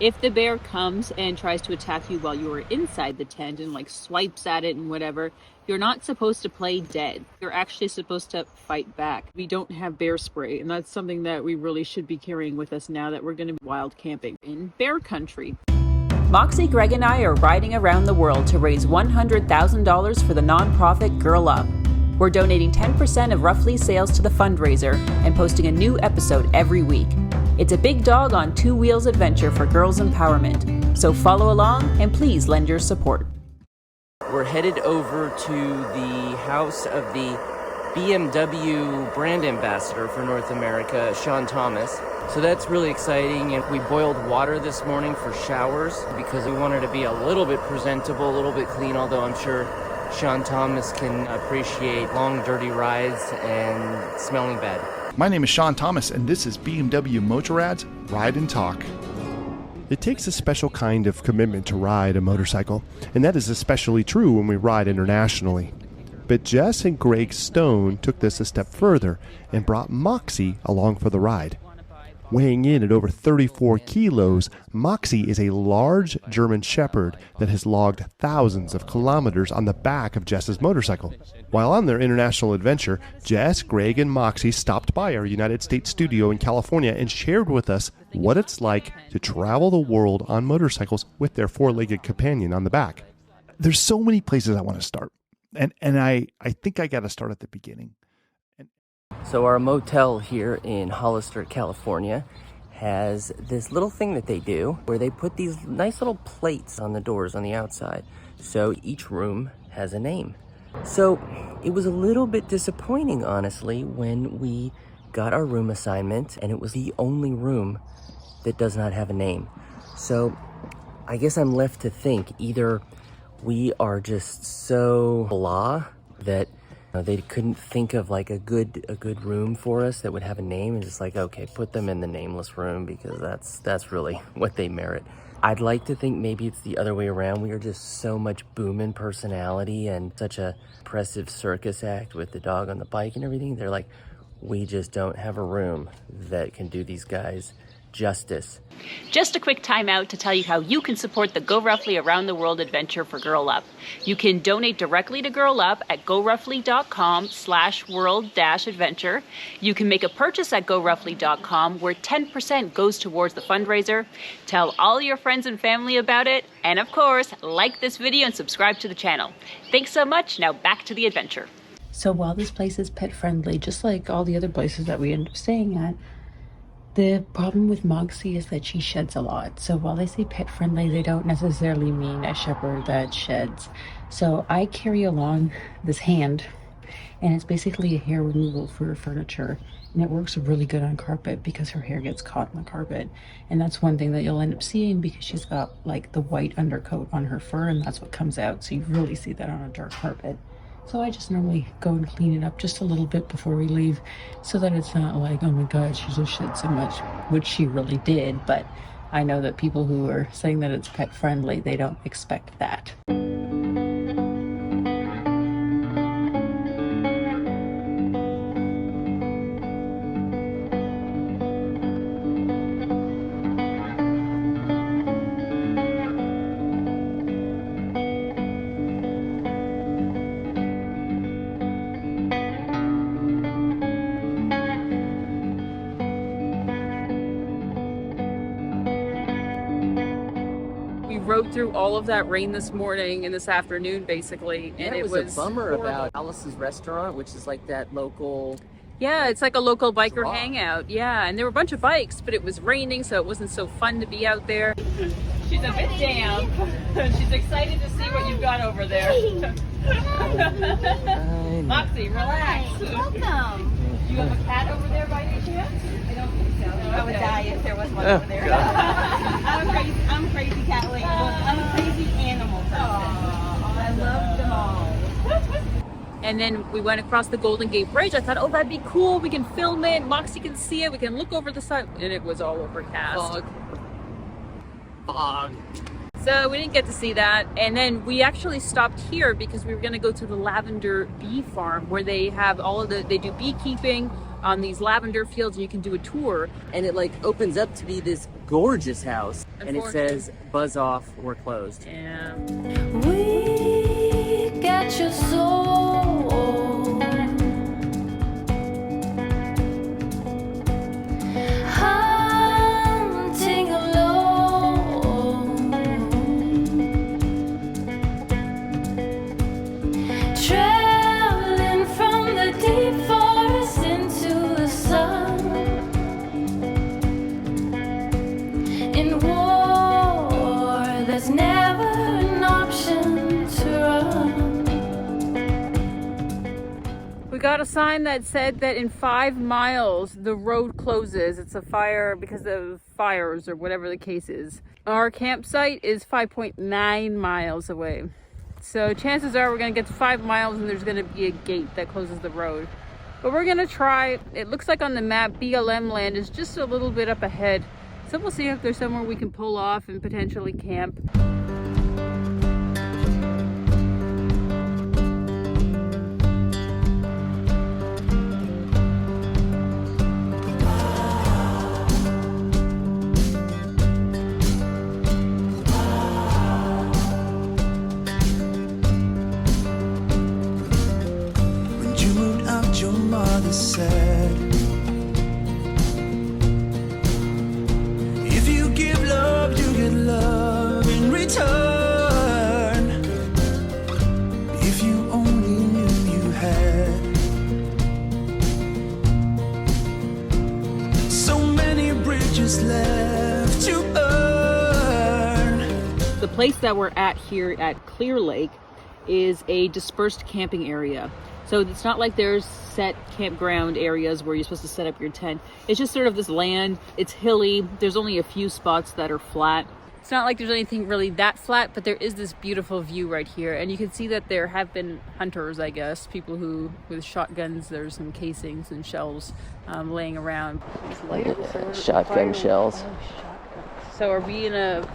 If the bear comes and tries to attack you while you are inside the tent and like swipes at it and whatever, you're not supposed to play dead. You're actually supposed to fight back. We don't have bear spray, and that's something that we really should be carrying with us now that we're going to be wild camping in bear country. Moxie, Greg, and I are riding around the world to raise $100,000 for the nonprofit Girl Up. We're donating 10% of RUFFLY sales to the fundraiser and posting a new episode every week. It's a big dog on two wheels adventure for girls' empowerment. So follow along and please lend your support. We're headed over to the house of the BMW brand ambassador for North America, Shawn Thomas. So that's really exciting, and we boiled water this morning for showers because we wanted to be a little bit presentable, a little bit clean, although I'm sure Shawn Thomas can appreciate long, dirty rides and smelling bad. My name is Shawn Thomas, and this is BMW Motorrad's Ride and Talk. It takes a special kind of commitment to ride a motorcycle, and that is especially true when we ride internationally. But Jess and Greg Stone took this a step further and brought Moxie along for the ride. Weighing in at over 34 kilos, Moxie is a large German Shepherd that has logged thousands of kilometers on the back of Jess's motorcycle. While on their international adventure, Jess, Greg, and Moxie stopped by our United States studio in California and shared with us what it's like to travel the world on motorcycles with their four-legged companion on the back. There's so many places I want to start, and I think I got to start at the beginning. So our motel here in Hollister, California has this little thing that they do where they put these nice little plates on the doors on the outside. So each room has a name. So it was a little bit disappointing, honestly, when we got our room assignment and it was the only room that does not have a name. So I guess I'm left to think either we are just so blah that they couldn't think of like a good room for us that would have a name, and just like, okay, put them in the nameless room because that's really what they merit. I'd like to think maybe it's the other way around. We are just so much booming personality and such a impressive circus act with the dog on the bike and everything. They're like, we just don't have a room that can do these guys justice. Just a quick time out to tell you how you can support the Go Ruffly Around the World adventure for Girl Up. You can donate directly to Girl Up at goruffly.com/world-adventure. You can make a purchase at goruffly.com where 10% goes towards the fundraiser. Tell all your friends and family about it. And of course, like this video and subscribe to the channel. Thanks so much. Now back to the adventure. So while this place is pet friendly, just like all the other places that we end up staying at, the problem with Moxie is that she sheds a lot. So while they say pet friendly, they don't necessarily mean a shepherd that sheds. So I carry along this hand, and it's basically a hair removal for furniture. And it works really good on carpet because her hair gets caught in the carpet. And that's one thing that you'll end up seeing because she's got like the white undercoat on her fur, and that's what comes out. So you really see that on a dark carpet. So I just normally go and clean it up just a little bit before we leave so that it's not like, oh my God, she just shed so much, which she really did. But I know that people who are saying that it's pet friendly, they don't expect that. Rode through all of that rain this morning and this afternoon basically, and it was a bummer horrible. About Alice's restaurant, which is like that local, yeah, it's like a local biker draw. Hangout, yeah, and there were a bunch of bikes, but it was raining, so it wasn't so fun to be out there. She's a bit down. She's excited to see what you've got over there. Moxie, relax. Welcome. Do you have a cat over there by any chance? I don't think so. Okay. I would die if there was one over there. I'm a crazy cat lady. I'm a crazy animal person. I love them all. And then we went across the Golden Gate Bridge. I thought, oh, that'd be cool. We can film it. Moxie can see it. We can look over the side. And it was all overcast. fog. So we didn't get to see that. And then we actually stopped here because we were going to go to the Lavender Bee Farm where they have all of they do beekeeping, on these lavender fields, and you can do a tour. And it like opens up to be this gorgeous house, and it says buzz off, we're closed. Yeah. We got your soul. Hunting alone. Traveling from the deep forest into the sun. In war, there's never an option to run. We got a sign that said that in 5 miles the road closes. It's a fire because of fires or whatever the case is. Our campsite is 5.9 miles away. So chances are we're gonna get to 5 miles and there's gonna be a gate that closes the road. But we're gonna try. It looks like on the map BLM land is just a little bit up ahead. So we'll see if there's somewhere we can pull off and potentially camp. When you moved out, your mother said, if you give love, you get love in return. If you only knew you had so many bridges left to burn. The place that we're at here at Clear Lake is a dispersed camping area. So it's not like there's set campground areas where you're supposed to set up your tent. It's just sort of this land. It's hilly. There's only a few spots that are flat. It's not like there's anything really that flat, but there is this beautiful view right here. And you can see that there have been hunters, I guess, people who, with shotguns, there's some casings and shells laying around. Shotgun shells. So are we in a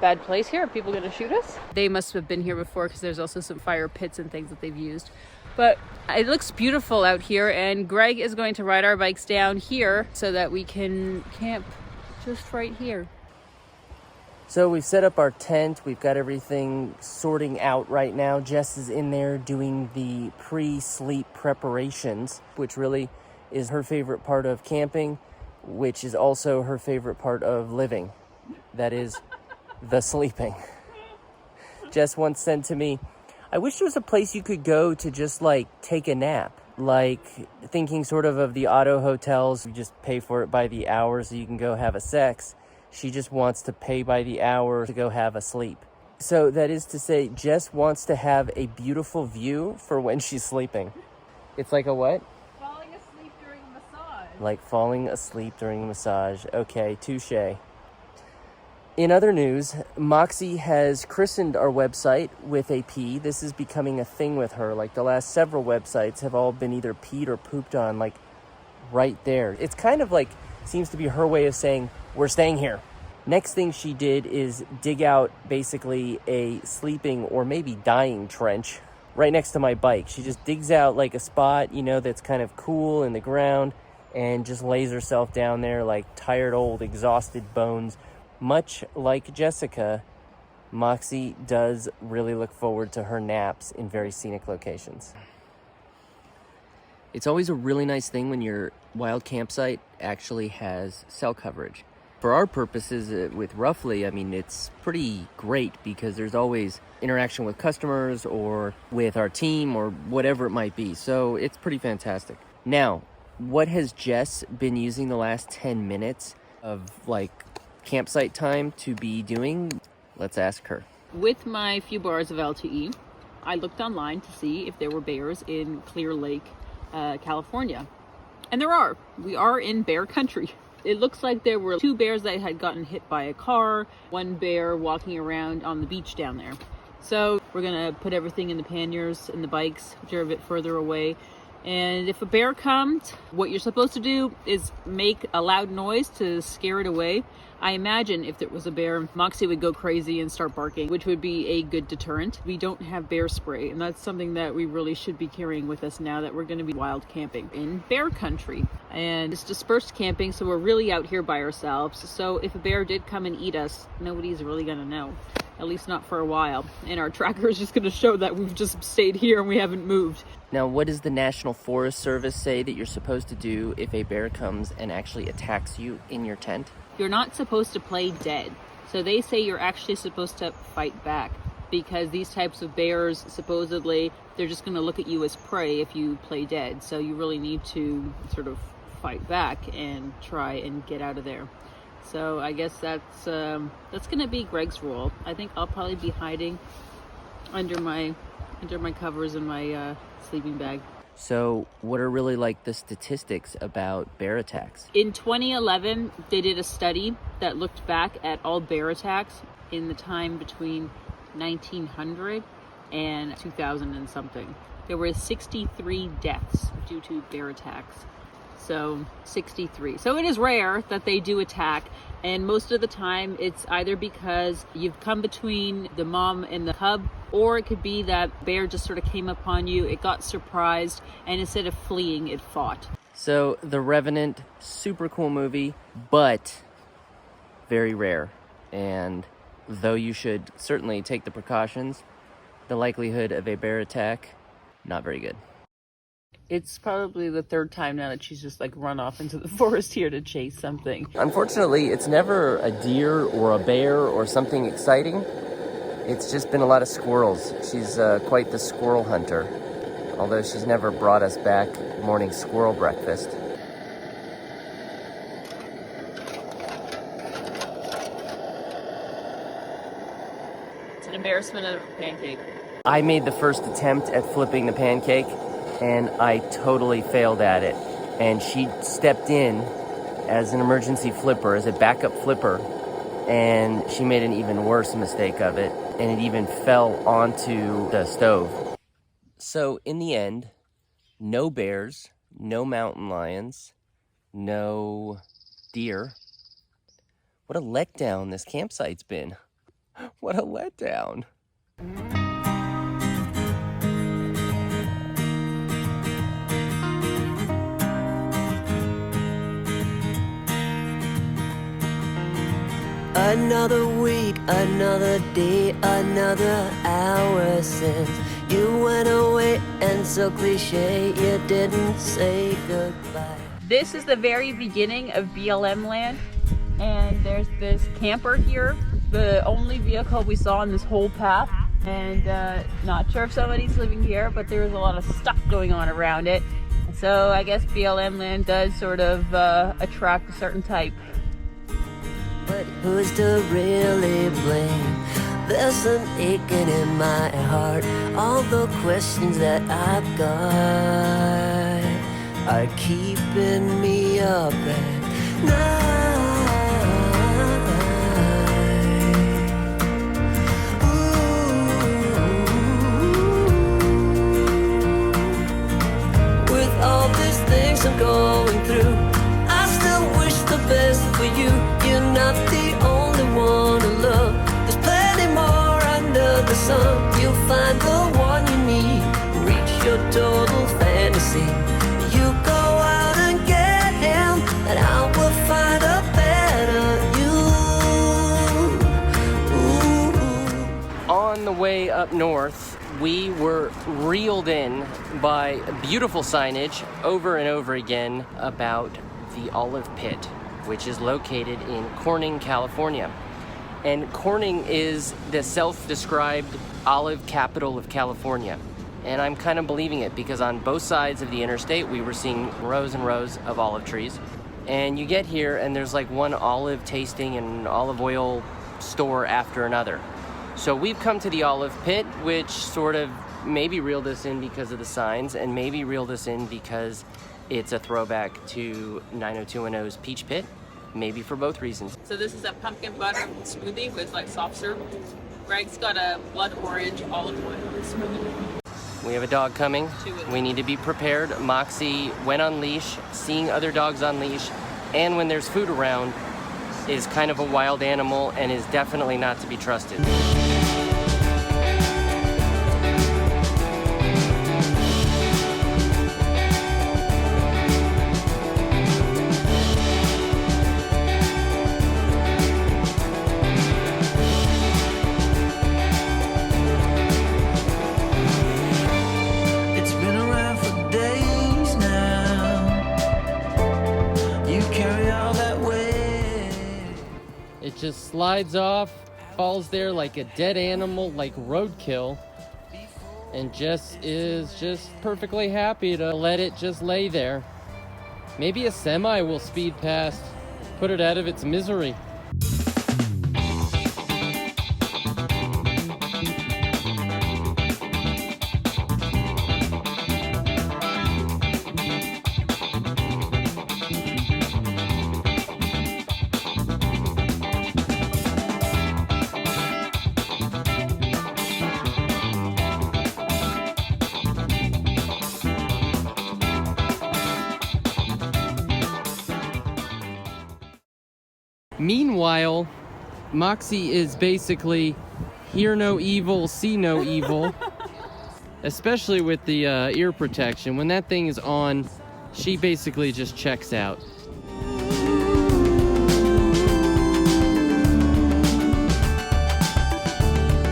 bad place here? Are people gonna shoot us? They must have been here before because there's also some fire pits and things that they've used. But it looks beautiful out here, and Greg is going to ride our bikes down here so that we can camp just right here. So we've set up our tent. We've got everything sorting out right now. Jess is in there doing the pre-sleep preparations, which really is her favorite part of camping, which is also her favorite part of living. That is the sleeping. Jess once said to me, I wish there was a place you could go to just like take a nap. Like thinking sort of the auto hotels, you just pay for it by the hour so you can go have a sex. She just wants to pay by the hour to go have a sleep. So that is to say, Jess wants to have a beautiful view for when she's sleeping. It's like a what? Falling asleep during a massage. Like falling asleep during a massage. Okay, touche. In other news, Moxie has christened our website with a P. This is becoming a thing with her. Like the last several websites have all been either peed or pooped on, like right there. It's kind of like, seems to be her way of saying, we're staying here. Next thing she did is dig out basically a sleeping or maybe dying trench right next to my bike. She just digs out like a spot, you know, that's kind of cool in the ground and just lays herself down there like tired old exhausted bones. Much like Jessica, Moxie does really look forward to her naps in very scenic locations. It's always a really nice thing when your wild campsite actually has cell coverage. For our purposes with RUFFLY, I mean, it's pretty great because there's always interaction with customers or with our team or whatever it might be. So it's pretty fantastic. Now, what has Jess been using the last 10 minutes of like campsite time to be doing? Let's ask her. With my few bars of LTE, I looked online to see if there were bears in Clear Lake, California. And there are. We are in bear country. It looks like there were 2 bears that had gotten hit by a car, 1 bear walking around on the beach down there. So we're gonna put everything in the panniers and the bikes, which are a bit further away, And if a bear comes, what you're supposed to do is make a loud noise to scare it away. I imagine if there was a bear, Moxie would go crazy and start barking, which would be a good deterrent. We don't have bear spray, and that's something that we really should be carrying with us now that we're going to be wild camping in bear country. And it's dispersed camping, so we're really out here by ourselves. So if a bear did come and eat us, nobody's really going to know. At least not for a while. And our tracker is just going to show that we've just stayed here and we haven't moved. Now, what does the National Forest Service say that you're supposed to do if a bear comes and actually attacks you in your tent? You're not supposed to play dead. So they say you're actually supposed to fight back, because these types of bears, supposedly, they're just going to look at you as prey if you play dead. So you really need to sort of fight back and try and get out of there. So I guess that's going to be Greg's rule. I think I'll probably be hiding under my covers in my sleeping bag. So what are really like the statistics about bear attacks? In 2011, they did a study that looked back at all bear attacks in the time between 1900 and 2000 and something. There were 63 deaths due to bear attacks. So 63. So it is rare that they do attack, and most of the time it's either because you've come between the mom and the cub, or it could be that bear just sort of came upon you, it got surprised, and instead of fleeing, it fought. So The Revenant, super cool movie, but very rare. And though you should certainly take the precautions, the likelihood of a bear attack, not very good. It's probably the third time now that she's just like run off into the forest here to chase something. Unfortunately, it's never a deer or a bear or something exciting. It's just been a lot of squirrels. She's quite the squirrel hunter, although she's never brought us back morning squirrel breakfast. It's an embarrassment of a pancake. I made the first attempt at flipping the pancake, and I totally failed at it. And she stepped in as an emergency flipper, as a backup flipper, and she made an even worse mistake of it, and it even fell onto the stove. So in the end, no bears, no mountain lions, no deer. What a letdown this campsite's been. What a letdown. Another week, another day, another hour since you went away, and so cliche, you didn't say goodbye. This is the very beginning of BLM land, and there's this camper here, the only vehicle we saw on this whole path, and not sure if somebody's living here, but there's a lot of stuff going on around it. So I guess BLM land does sort of attract a certain type. But who's to really blame? There's an aching in my heart. All the questions that I've got are keeping me up at night. Ooh. With all these things I'm going through, I still wish the best for you. You're not the only one to love. There's plenty more under the sun. You'll find the one you need. Reach your total fantasy. You go out and get him, and I will find a better you. Ooh. On the way up north, we were reeled in by beautiful signage over and over again about the Olive Pit, which is located in Corning, California. And Corning is the self-described olive capital of California. And I'm kind of believing it, because on both sides of the interstate, we were seeing rows and rows of olive trees. And you get here and there's like one olive tasting and olive oil store after another. So we've come to the Olive Pit, which sort of maybe reeled us in because of the signs, and maybe reeled us in because it's a throwback to 90210's Peach Pit, maybe for both reasons. So this is a pumpkin butter smoothie with like soft serve. Greg's got a blood orange olive oil smoothie. We have a dog coming. We need to be prepared. Moxie, when on leash, seeing other dogs on leash, and when there's food around, is kind of a wild animal and is definitely not to be trusted. It's been around for days now. You carry all that weight. It just slides off, falls there like a dead animal, like roadkill, and Jess is just perfectly happy to let it just lay there. Maybe a semi will speed past, put it out of its misery. Meanwhile, Moxie is basically hear no evil, see no evil. Especially with the ear protection. When that thing is on, she basically just checks out.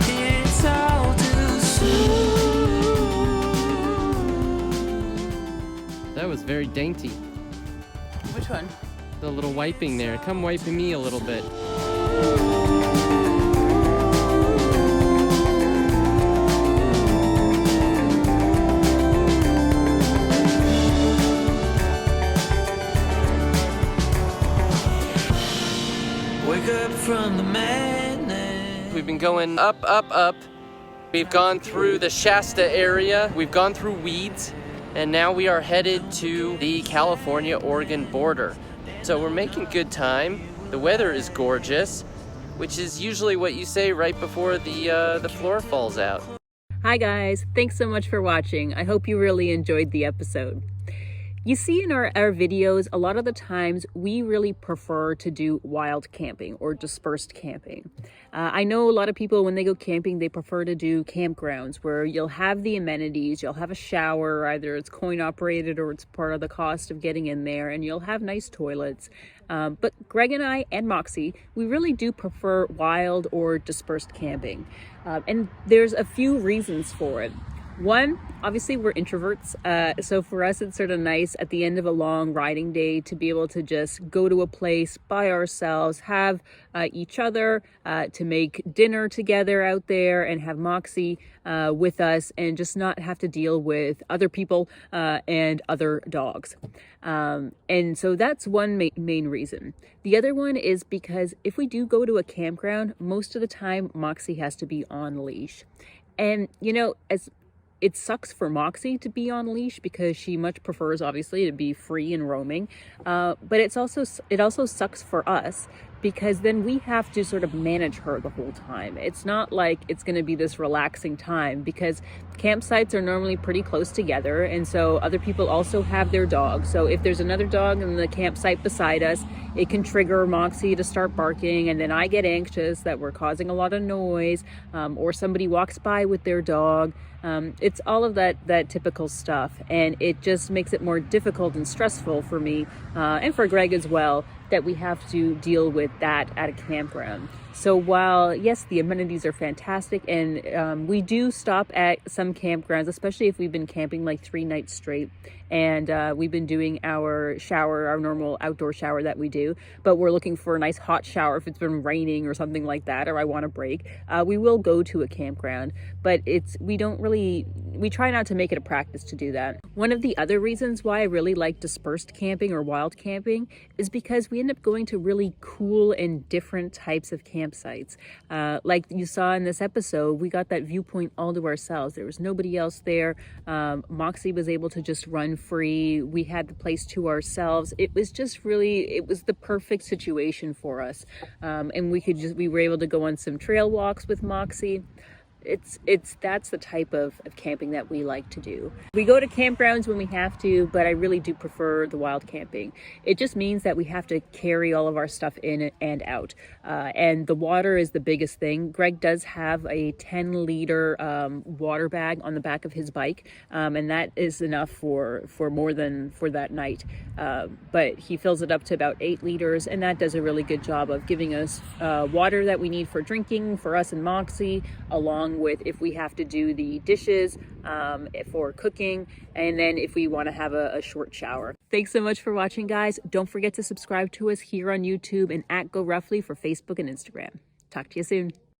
It's all too soon. That was very dainty. Which one? The little wiping there. Come wiping me a little bit. Wake up from the madness. We've been going up, up, up. We've gone through the Shasta area. We've gone through weeds. And now we are headed to the California-Oregon border. So we're making good time. The weather is gorgeous, which is usually what you say right before the floor falls out. Hi guys, thanks so much for watching. I hope you really enjoyed the episode. You see in our videos, a lot of the times we really prefer to do wild camping or dispersed camping. I know a lot of people, when they go camping, they prefer to do campgrounds where you'll have the amenities, you'll have a shower, either it's coin operated or it's part of the cost of getting in there, and you'll have nice toilets. But Greg and I and Moxie, we really do prefer wild or dispersed camping. And there's a few reasons for it. One, obviously we're introverts, so for us it's sort of nice at the end of a long riding day to be able to just go to a place by ourselves, have each other, to make dinner together out there and have Moxie with us and just not have to deal with other people and other dogs. And so that's one main reason. The other one is because if we do go to a campground, most of the time Moxie has to be on leash. And you know, it sucks for Moxie to be on leash because she much prefers, obviously, to be free and roaming. But it also sucks for us because then we have to sort of manage her the whole time. It's not like it's going to be this relaxing time because campsites are normally pretty close together, and so other people also have their dogs. So if there's another dog in the campsite beside us, it can trigger Moxie to start barking, and then I get anxious that we're causing a lot of noise, or somebody walks by with their dog. It's all of that typical stuff, and it just makes it more difficult and stressful for me and for Greg as well, that we have to deal with that at a campground. So while, yes, the amenities are fantastic, and we do stop at some campgrounds, especially if we've been camping like 3 nights straight, and we've been doing our shower, our normal outdoor shower that we do, but we're looking for a nice hot shower if it's been raining or something like that, or I want a break, we will go to a campground, but we try not to make it a practice to do that. One of the other reasons why I really like dispersed camping or wild camping is because we end up going to really cool and different types of campsites. Like you saw in this episode, we got that viewpoint all to ourselves. There was nobody else there. Moxie was able to just run free. We had the place to ourselves. It was the perfect situation for us. And we were able to go on some trail walks with Moxie. that's the type of camping that we like to do. We go to campgrounds when we have to, but I really do prefer the wild camping. It just means that we have to carry all of our stuff in and out. And the water is the biggest thing. Greg does have a 10-liter water bag on the back of his bike, and that is enough for more than for that night. But he fills it up to about 8 liters, and that does a really good job of giving us water that we need for drinking, for us and Moxie, along with if we have to do the dishes, for cooking, and then if we want to have a short shower. Thanks so much for watching, guys. Don't forget to subscribe to us here on YouTube and at GoRUFFLY for Facebook and Instagram. Talk to you soon.